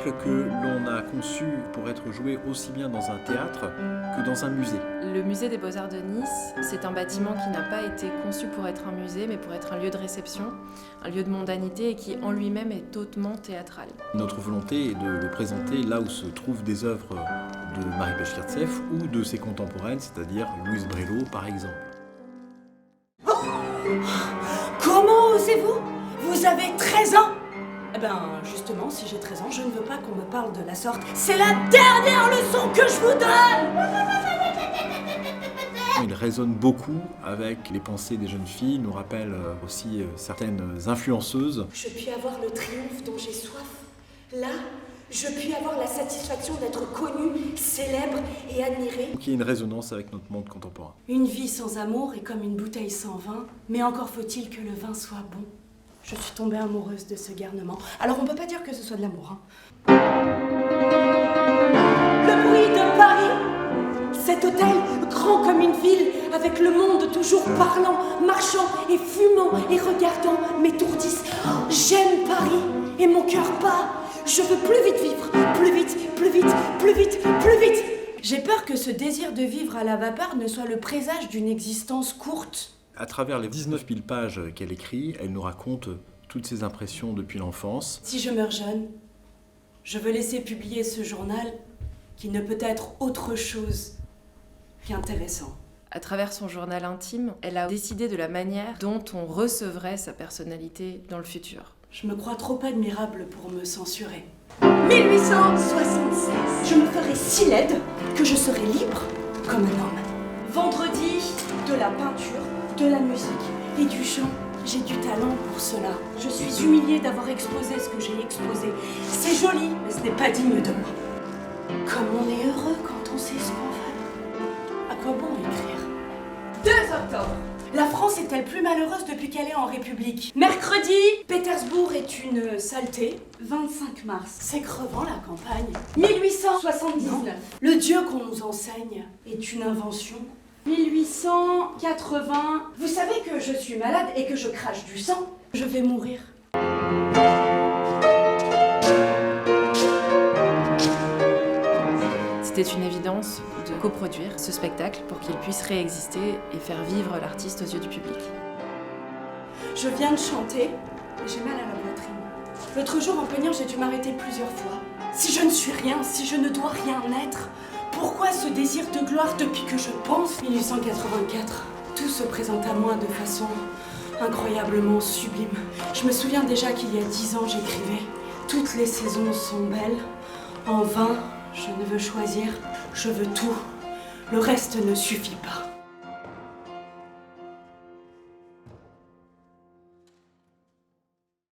spectacle que l'on a conçu pour être joué aussi bien dans un théâtre que dans un musée. Le musée des Beaux-Arts de Nice, c'est un bâtiment qui n'a pas été conçu pour être un musée, mais pour être un lieu de réception, un lieu de mondanité et qui en lui-même est hautement théâtral. Notre volonté est de le présenter là où se trouvent des œuvres de Marie Bashkirtseff ou de ses contemporaines, c'est-à-dire Louise Brélo par exemple. Comment osez-vous? Vous avez 13 ans! Eh ben, justement, si j'ai 13 ans, je ne veux pas qu'on me parle de la sorte. C'est la dernière leçon que je vous donne! Il résonne beaucoup avec les pensées des jeunes filles, nous rappelle aussi certaines influenceuses. Je puis avoir le triomphe dont j'ai soif. Là, je puis avoir la satisfaction d'être connue, célèbre et admirée. Donc il y a une résonance avec notre monde contemporain. Une vie sans amour est comme une bouteille sans vin, mais encore faut-il que le vin soit bon. Je suis tombée amoureuse de ce garnement. Alors on peut pas dire que ce soit de l'amour, hein. Le bruit de Paris, cet hôtel grand comme une ville, avec le monde toujours parlant, marchant et fumant et regardant, m'étourdissent. Oh, j'aime Paris et mon cœur bat. Je veux plus vite vivre, plus vite, plus vite, plus vite, plus vite. J'ai peur que ce désir de vivre à la vapeur ne soit le présage d'une existence courte. À travers les 19 000 pages qu'elle écrit, elle nous raconte toutes ses impressions depuis l'enfance. Si je meurs jeune, je veux laisser publier ce journal qui ne peut être autre chose qu'intéressant. À travers son journal intime, elle a décidé de la manière dont on recevrait sa personnalité dans le futur. Je me crois trop admirable pour me censurer. 1876, je me ferai si laide que je serai libre comme un homme. Vendredi, de la peinture, de la musique et du chant. J'ai du talent pour cela. Je suis humiliée d'avoir exposé ce que j'ai exposé. C'est joli, mais ce n'est pas digne de moi. Comme on est heureux quand on sait ce qu'on veut. À quoi bon écrire? 2 octobre. La France est-elle plus malheureuse depuis qu'elle est en République? Mercredi, Pétersbourg est une saleté. 25 mars. C'est crevant la campagne. 1879. Le Dieu qu'on nous enseigne est une invention. 1880. Vous savez que je suis malade et que je crache du sang. Je vais mourir. C'était une évidence de coproduire ce spectacle pour qu'il puisse réexister et faire vivre l'artiste aux yeux du public. Je viens de chanter et j'ai mal à la poitrine. L'autre jour en peignant, j'ai dû m'arrêter plusieurs fois. Si je ne suis rien, si je ne dois rien être, pourquoi ce désir de gloire depuis que je pense? 1884, tout se présente à moi de façon incroyablement sublime. Je me souviens déjà qu'il y a 10 ans, j'écrivais « Toutes les saisons sont belles, en vain, je ne veux choisir, je veux tout, le reste ne suffit pas ».